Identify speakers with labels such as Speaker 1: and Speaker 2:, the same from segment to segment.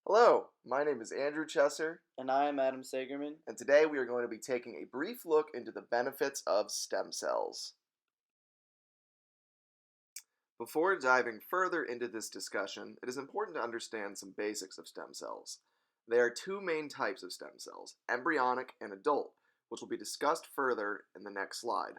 Speaker 1: Hello, my name is Andrew Chesser,
Speaker 2: And I am Adam Sagerman.
Speaker 1: and today we are going to be taking a brief look into the benefits of stem cells. Before diving further into this discussion, it is important to understand some basics of stem cells. There are two main types of stem cells, embryonic and adult, which will be discussed further in the next slide.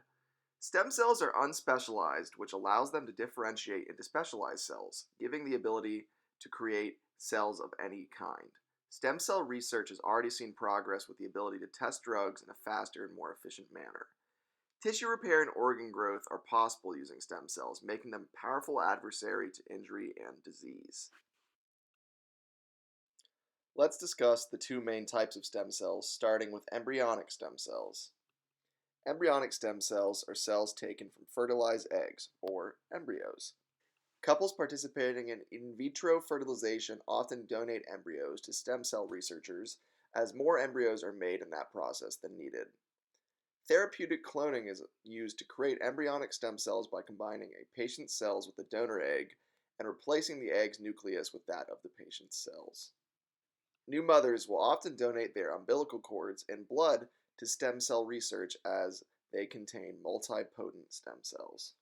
Speaker 1: Stem cells are unspecialized, which allows them to differentiate into specialized cells, giving the ability to create cells of any kind. Stem cell research has already seen progress with the ability to test drugs in a faster and more efficient manner. Tissue repair and organ growth are possible using stem cells, making them a powerful adversary to injury and disease. Let's discuss the two main types of stem cells, starting with embryonic stem cells. Embryonic stem cells are cells taken from fertilized eggs, or embryos. Couples participating in vitro fertilization often donate embryos to stem cell researchers, as more embryos are made in that process than needed. Therapeutic cloning is used to create embryonic stem cells by combining a patient's cells with the donor egg and replacing the egg's nucleus with that of the patient's cells. New mothers will often donate their umbilical cords and blood to stem cell research as they contain multipotent stem cells.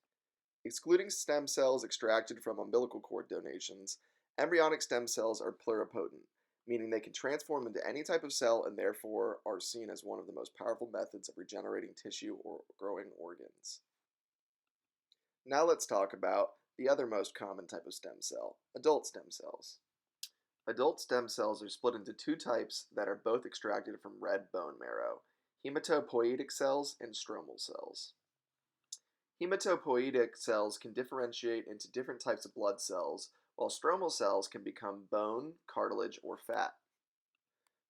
Speaker 1: Excluding stem cells extracted from umbilical cord donations, embryonic stem cells are pluripotent, meaning they can transform into any type of cell and therefore are seen as one of the most powerful methods of regenerating tissue or growing organs. Now let's talk about the other most common type of stem cell, adult stem cells. Adult stem cells are split into two types that are both extracted from red bone marrow, hematopoietic cells and stromal cells. Hematopoietic cells can differentiate into different types of blood cells, while stromal cells can become bone, cartilage, or fat.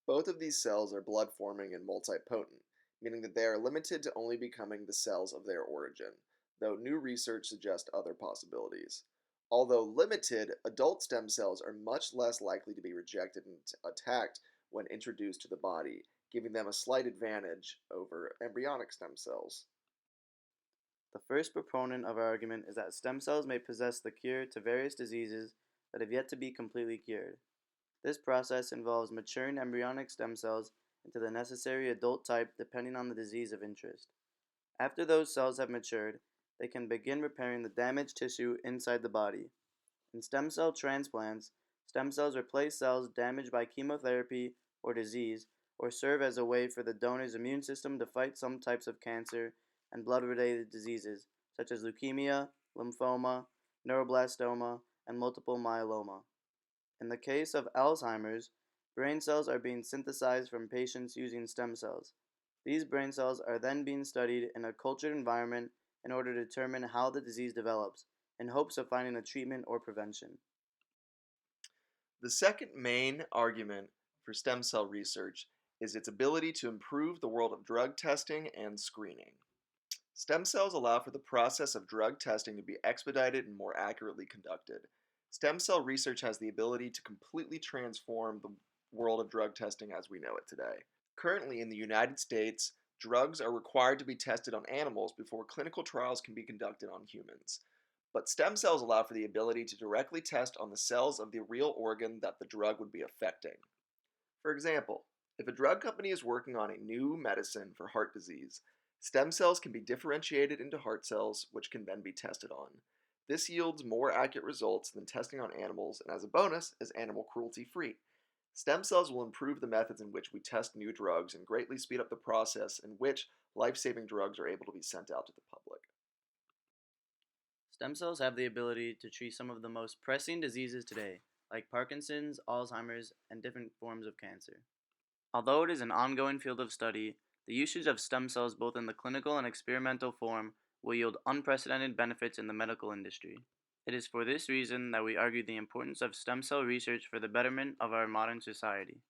Speaker 1: Both of these cells are blood-forming and multipotent, meaning that they are limited to only becoming the cells of their origin, though new research suggests other possibilities. Although limited, adult stem cells are much less likely to be rejected and attacked when introduced to the body, giving them a slight advantage over embryonic stem cells.
Speaker 2: The first proponent of our argument is that stem cells may possess the cure to various diseases that have yet to be completely cured. This process involves maturing embryonic stem cells into the necessary adult type depending on the disease of interest. After those cells have matured, they can begin repairing the damaged tissue inside the body. In stem cell transplants, stem cells replace cells damaged by chemotherapy or disease, or serve as a way for the donor's immune system to fight some types of cancer and blood-related diseases, such as leukemia, lymphoma, neuroblastoma, and multiple myeloma. In the case of Alzheimer's, brain cells are being synthesized from patients using stem cells. These brain cells are then being studied in a cultured environment in order to determine how the disease develops, in hopes of finding a treatment or prevention.
Speaker 1: The second main argument for stem cell research is its ability to improve the world of drug testing and screening. Stem cells allow for the process of drug testing to be expedited and more accurately conducted. Stem cell research has the ability to completely transform the world of drug testing as we know it today. Currently, in the United States, drugs are required to be tested on animals before clinical trials can be conducted on humans. But stem cells allow for the ability to directly test on the cells of the real organ that the drug would be affecting. For example, if a drug company is working on a new medicine for heart disease, stem cells can be differentiated into heart cells, which can then be tested on. This yields more accurate results than testing on animals, and as a bonus, is animal cruelty free. Stem cells will improve the methods in which we test new drugs and greatly speed up the process in which life saving drugs are able to be sent out to the public.
Speaker 2: Stem cells have the ability to treat some of the most pressing diseases today, like Parkinson's, Alzheimer's, and different forms of cancer. Although it is an ongoing field of study, the usage of stem cells both in the clinical and experimental form will yield unprecedented benefits in the medical industry. It is for this reason that we argue the importance of stem cell research for the betterment of our modern society.